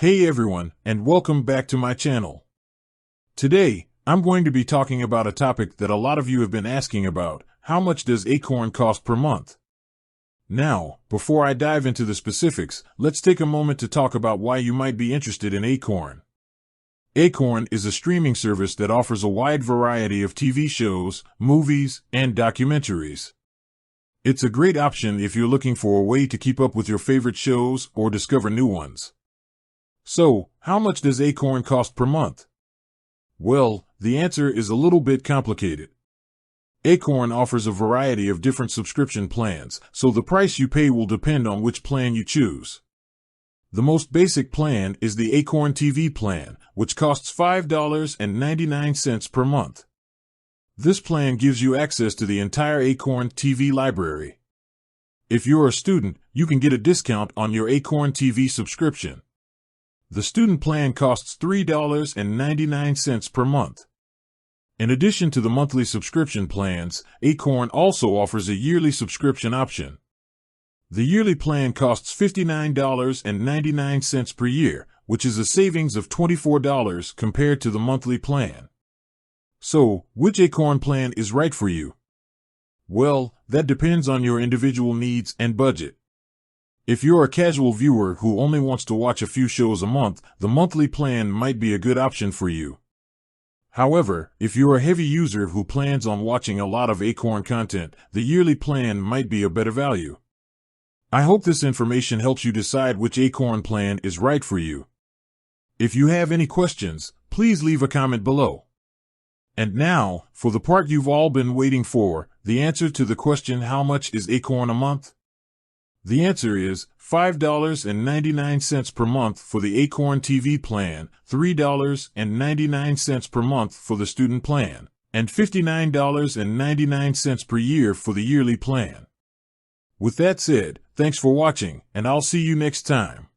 Hey everyone, and welcome back to my channel. Today, I'm going to be talking about a topic that a lot of you have been asking about. How much does Acorn cost per month? Now, before I dive into the specifics, let's take a moment to talk about why you might be interested in Acorn. Acorn is a streaming service that offers a wide variety of TV shows, movies, and documentaries. It's a great option if you're looking for a way to keep up with your favorite shows or discover new ones. So, how much does Acorn cost per month? Well, the answer is a little bit complicated. Acorn offers a variety of different subscription plans, so the price you pay will depend on which plan you choose. The most basic plan is the Acorn TV plan, which costs $5.99 per month. This plan gives you access to the entire Acorn TV library. If you're a student, you can get a discount on your Acorn TV subscription. The student plan costs $3.99 per month. In addition to the monthly subscription plans, Acorn also offers a yearly subscription option. The yearly plan costs $59.99 per year, which is a savings of $24 compared to the monthly plan. So, which Acorn plan is right for you? Well, that depends on your individual needs and budget. If you're a casual viewer who only wants to watch a few shows a month, the monthly plan might be a good option for you. However, if you're a heavy user who plans on watching a lot of Acorn content, the yearly plan might be a better value. I hope this information helps you decide which Acorn plan is right for you. If you have any questions, please leave a comment below. And now, for the part you've all been waiting for, the answer to the question, how much is Acorn a month? The answer is $5.99 per month for the Acorn TV plan, $3.99 per month for the student plan, and $59.99 per year for the yearly plan. With that said, thanks for watching, and I'll see you next time.